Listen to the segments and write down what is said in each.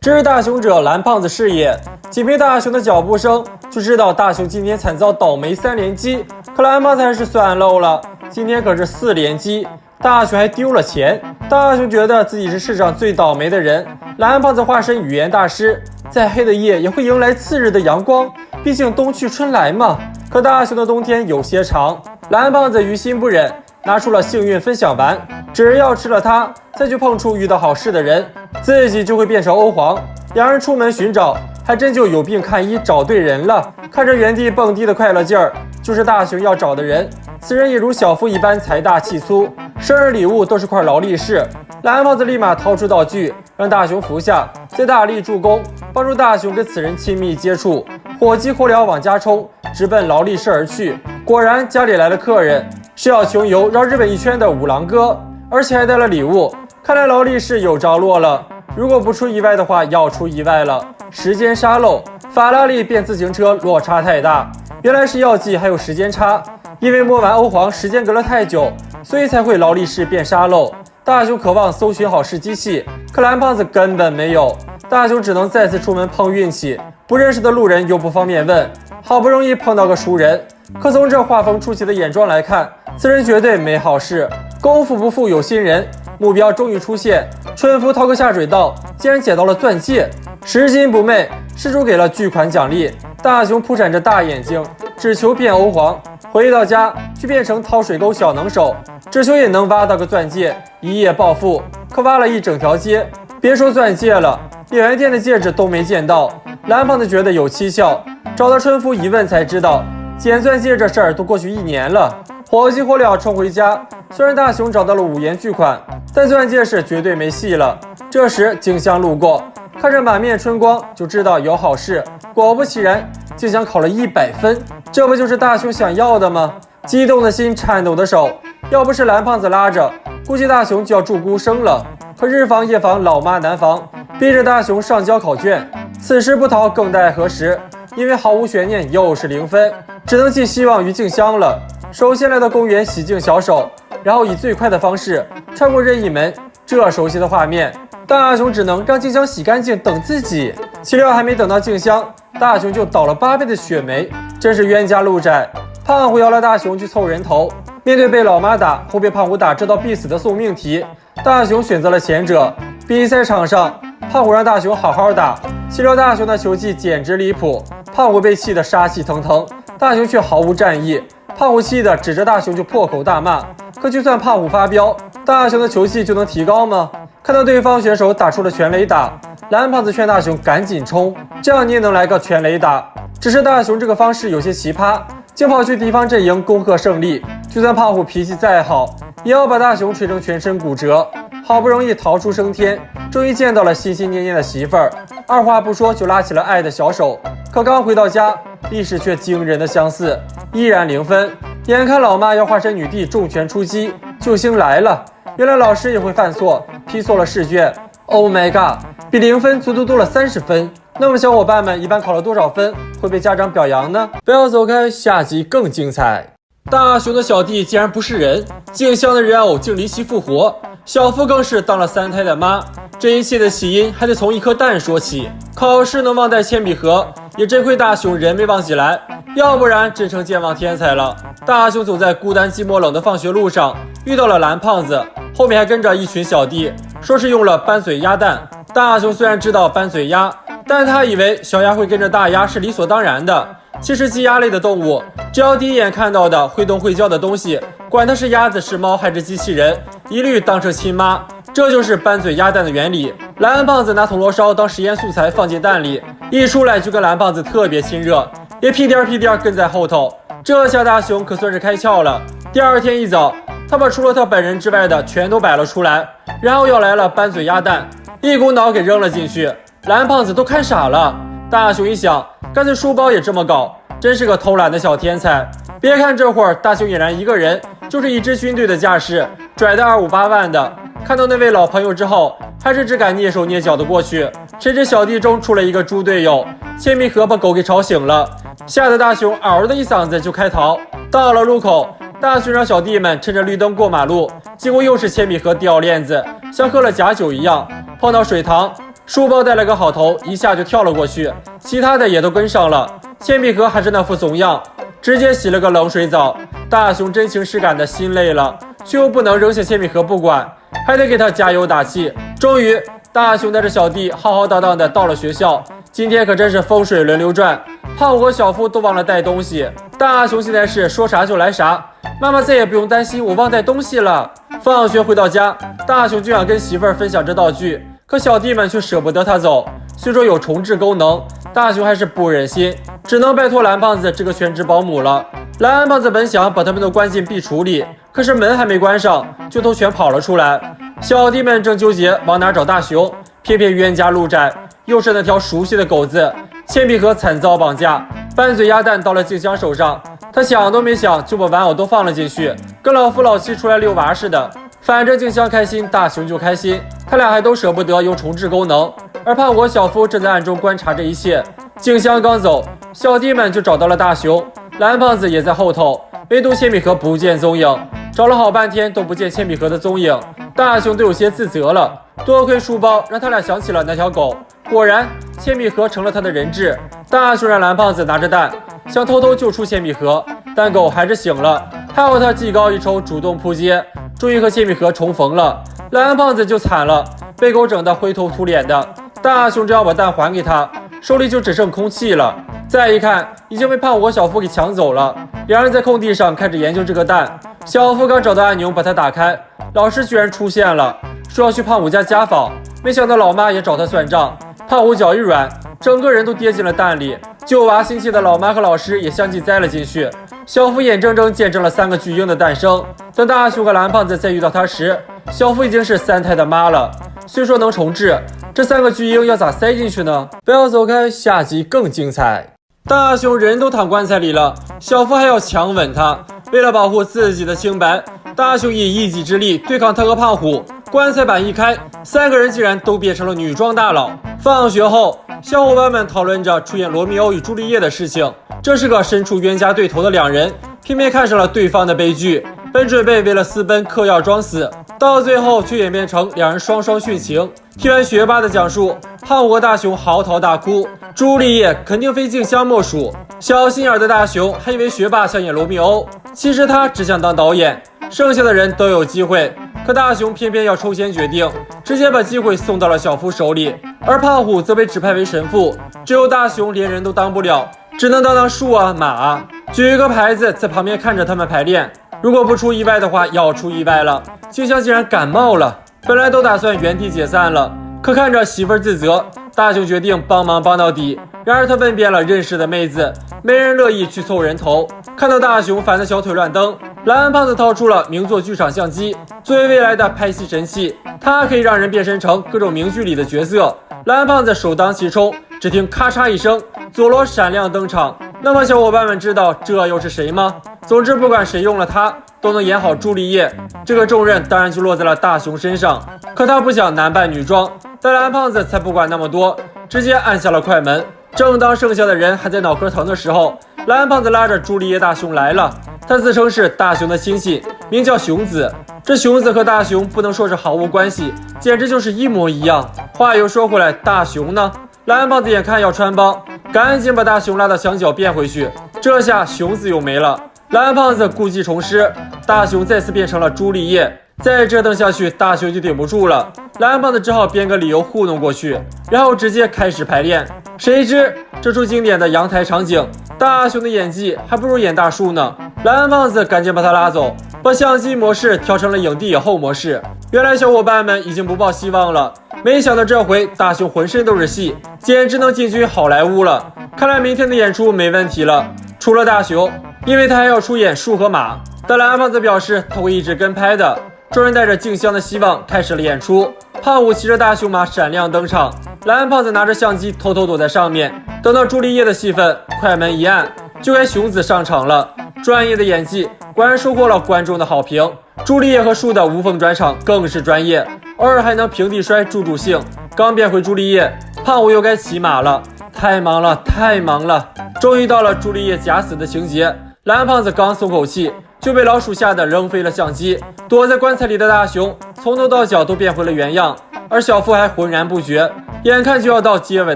这是大熊者蓝胖子视野，仅凭大熊的脚步声就知道大熊今天惨遭倒霉3连击。可蓝胖子还是算漏了，今天可是4连击，大熊还丢了钱。大熊觉得自己是世上最倒霉的人。蓝胖子化身语言大师，再黑的夜也会迎来次日的阳光，毕竟冬去春来嘛。可大熊的冬天有些长，蓝胖子于心不忍，拿出了幸运分享丸，只要吃了它，再去碰触遇到好事的人，自己就会变成欧皇。两人出门寻找，还真就有病看医，找对人了。看着原地蹦迪的快乐劲儿，就是大熊要找的人。此人也如小夫一般财大气粗，生日礼物都是块劳力士。蓝胖子立马掏出道具，让大熊服下，再大力助攻，帮助大熊跟此人亲密接触。火急火燎往家冲，直奔劳力士而去。果然家里来了客人，是要穷游绕日本一圈的五郎哥，而且还带了礼物。看来劳力士有着落了，如果不出意外的话，要出意外了。时间沙漏，法拉利变自行车落差太大，原来是药剂还有时间差，因为摸完欧皇时间隔了太久，所以才会劳力士变沙漏。大熊渴望搜寻好事机器，可蓝胖子根本没有，大熊只能再次出门碰运气。不认识的路人又不方便问，好不容易碰到个熟人，可从这画风出奇的眼妆来看，此人绝对没好事。功夫不负有心人，目标终于出现。春夫掏个下水道，竟然捡到了钻戒，10金不昧，失主给了巨款奖励。大熊扑闪着大眼睛，只求变欧皇。回到家去变成掏水沟小能手，只求也能挖到个钻戒，一夜暴富。可挖了一整条街，别说钻戒了，连原店的戒指都没见到。蓝胖子觉得有蹊跷，找到春夫一问才知道，捡钻戒这事儿都过去1年了。火急火燎冲回家，虽然大熊找到了5元巨款，但钻戒是绝对没戏了。这时静香路过，看着满面春光，就知道有好事。果不其然，静香考了100分，这不就是大熊想要的吗？激动的心，颤抖的手，要不是蓝胖子拉着，估计大熊就要住孤生了。可日防夜防，老妈难防，逼着大熊上交考卷。此时不逃更待何时？因为毫无悬念，又是0分，只能寄希望于静香了。首先来到公园洗净小手，然后以最快的方式穿过任意门。这熟悉的画面，大熊只能让静香洗干净，等自己。岂料还没等到静香，大熊就倒了8倍的血霉，真是冤家路窄。胖虎邀了大熊去凑人头，面对被老妈打后被胖虎打，这道必死的送命题，大熊选择了前者。比赛场上，胖虎让大熊好好打，岂料大熊的球技简直离谱，胖虎被气得杀气腾腾，大熊却毫无战意。胖虎气得指着大熊就破口大骂。可就算胖虎发飙，大熊的球技就能提高吗？看到对方选手打出了全垒打，蓝胖子劝大熊赶紧冲，这样你也能来个全垒打。只是大熊这个方式有些奇葩，竟跑去敌方阵营恭贺胜利。就算胖虎脾气再好，也要把大熊捶成全身骨折。好不容易逃出升天，终于见到了心心念念的媳妇儿，二话不说就拉起了爱的小手。可刚回到家，历史却惊人的相似，依然0分。眼看老妈要化身女帝重拳出击，救星来了。原来老师也会犯错，批错了试卷。Oh my god， 比0分足足多了30分。那么小伙伴们一般考了多少分会被家长表扬呢？不要走开，下集更精彩。大熊的小弟竟然不是人，静香的人偶竟离奇复活，小夫更是当了3胎的妈。这一切的起因还得从一颗蛋说起。考试能忘带铅笔盒，也真亏大熊人没忘起来，要不然真成健忘天才了。大熊走在孤单寂寞冷的放学路上，遇到了蓝胖子，后面还跟着一群小弟，说是用了斑嘴鸭蛋。大熊虽然知道斑嘴鸭，但他以为小鸭会跟着大鸭是理所当然的。其实鸡鸭类的动物，只要第一眼看到的会动会叫的东西，管它是鸭子是猫还是机器人，一律当成亲妈。这就是斑嘴鸭蛋的原理。蓝胖子拿铜锣烧当实验素材放进蛋里，一出来就跟蓝胖子特别亲热，也屁颠屁颠跟在后头。这下大熊可算是开窍了。第二天一早，他把除了他本人之外的全都摆了出来，然后要来了斑嘴鸭蛋，一股脑给扔了进去。蓝胖子都看傻了。大熊一想，干脆书包也这么搞，真是个偷懒的小天才。别看这会儿大熊俨然一个人就是一支军队的架势，拽得258万的。看到那位老朋友之后，还是只敢蹑手蹑脚的过去。谁知小弟中出了一个猪队友，铅笔盒把狗给吵醒了，吓得大熊嗷的一嗓子就开逃。到了路口，大熊让小弟们趁着绿灯过马路，结果又是铅笔盒掉链子，像喝了假酒一样。碰到水塘，书包带了个好头，一下就跳了过去，其他的也都跟上了。铅笔盒还是那副怂样，直接洗了个冷水澡。大雄真情实感的心累了，却又不能扔下铅笔盒不管，还得给他加油打气。终于，大雄带着小弟浩浩荡荡的到了学校。今天可真是风水轮流转，胖虎和小夫都忘了带东西。大雄现在是说啥就来啥，妈妈再也不用担心我忘带东西了。放学回到家，大雄就想跟媳妇儿分享这道具，可小弟们却舍不得他走。虽说有重置功能，大雄还是不忍心，只能拜托蓝胖子这个全职保姆了。蓝胖子本想把他们都关进壁橱里，可是门还没关上，就都全跑了出来。小弟们正纠结往哪找大雄，偏偏冤家路窄，又是那条熟悉的狗子。铅笔盒惨遭绑架，拌嘴鸭蛋到了静香手上，他想都没想就把玩偶都放了进去，跟老夫老妻出来遛娃似的。反正静香开心，大雄就开心，他俩还都舍不得用重置功能。而胖虎小夫正在暗中观察这一切。静香刚走，小弟们就找到了大雄，蓝胖子也在后头，唯独铅笔盒不见踪影，找了好半天都不见铅笔盒的踪影。大雄都有些自责了，多亏书包让他俩想起了那条狗，果然铅笔盒成了他的人质。大雄让蓝胖子拿着蛋，想偷偷救出铅笔盒，但狗还是醒了，还好他技高一筹，主动扑街，终于和铅笔盒重逢了。蓝胖子就惨了，被狗整得灰头土脸的。大雄正要把蛋还给他，手里就只剩空气了。再一看，已经被胖虎和小夫给抢走了。两人在空地上开始研究这个蛋。小夫刚找到按钮把它打开，老师居然出现了，说要去胖虎家家访。没想到老妈也找他算账，胖虎脚一软，整个人都跌进了蛋里。救娃心切的老妈和老师也相继栽了进去。小夫眼睁睁见证了3个巨婴的诞生。等大雄和蓝胖子再遇到他时，小夫已经是3胎的妈了。虽说能重置，这3个巨婴要咋塞进去呢？不要走开，下集更精彩。大雄人都躺棺材里了，小夫还要强吻他。为了保护自己的清白，大雄以一己之力对抗他和胖虎。棺材板一开，3个人竟然都变成了女装大佬。放学后，小伙伴们讨论着出演罗密欧与朱丽叶的事情。这是个身处冤家对头的两人，偏偏看上了对方的悲剧，本准备为了私奔嗑药装死，到最后却演变成两人双双殉情。听完学霸的讲述，胖虎和大雄嚎啕大哭。朱丽叶肯定非静香莫属。小心眼的大雄还以为学霸想演罗密欧，其实他只想当导演，剩下的人都有机会。可大雄偏偏要抽签决定，直接把机会送到了小夫手里，而胖虎则被指派为神父。只有大雄连人都当不了，只能当树啊马啊，举一个牌子在旁边看着他们排练。如果不出意外的话，要出意外了。静香竟然感冒了，本来都打算原地解散了，可看着媳妇儿自责，大雄决定帮忙帮到底。然而他问遍了认识的妹子，没人乐意去凑人头。看到大雄烦得小腿乱蹬，蓝胖子掏出了名作剧场相机，作为未来的拍戏神器，它可以让人变身成各种名剧里的角色。蓝胖子首当其冲，只听咔嚓一声，佐罗闪亮登场。那么小伙伴们知道这又是谁吗？总之不管谁用了它，都能演好朱丽叶。这个重任当然就落在了大雄身上，可他不想男扮女装，但蓝胖子才不管那么多，直接按下了快门。正当剩下的人还在脑壳疼的时候，蓝胖子拉着朱丽叶大雄来了。他自称是大雄的亲信，名叫熊子。这熊子和大雄不能说是毫无关系，简直就是一模一样。话又说回来，大雄呢？蓝胖子眼看要穿帮，赶紧把大雄拉到墙角变回去。这下熊子又没了。蓝胖子故技重施，大雄再次变成了朱丽叶。再折腾下去，大雄就顶不住了。蓝胖子只好编个理由糊弄过去，然后直接开始排练。谁知这出经典的阳台场景，大雄的演技还不如演大树呢。蓝胖子赶紧把他拉走，把相机模式调成了影帝影后模式。原来小伙伴们已经不抱希望了，没想到这回大雄浑身都是戏，简直能进军好莱坞了。看来明天的演出没问题了。除了大雄，因为他还要出演树和马，但蓝胖子表示他会一直跟拍的。众人带着静香的希望开始了演出。胖虎骑着大雄马闪亮登场，蓝胖子拿着相机偷偷躲在上面。等到朱丽叶的戏份，快门一按，就该熊子上场了。专业的演技果然收获了观众的好评。朱丽叶和树的无缝转场更是专业，偶尔还能平地摔助兴。刚变回朱丽叶，胖虎又该骑马了。太忙了，太忙了。终于到了朱丽叶假死的情节，蓝胖子刚松口气，就被老鼠吓得扔飞了相机。躲在棺材里的大雄从头到脚都变回了原样，而小夫还浑然不觉。眼看就要到接吻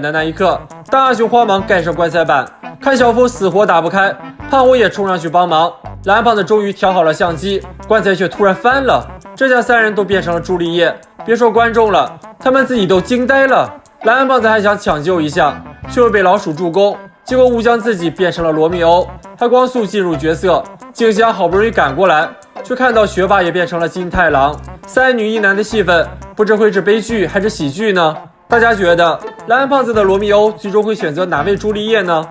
的那一刻，大雄慌忙盖上棺材板，看小峰死活打不开，胖虎也冲上去帮忙。蓝胖子终于调好了相机，棺材却突然翻了，这下三人都变成了朱丽叶，别说观众了，他们自己都惊呆了。蓝胖子还想抢救一下，却又被老鼠助攻，结果误将自己变成了罗密欧，还光速进入角色。静香好不容易赶过来，却看到学霸也变成了金太郎，三女一男的戏份不知会是悲剧还是喜剧呢？大家觉得蓝胖子的罗密欧最终会选择哪位朱丽叶呢？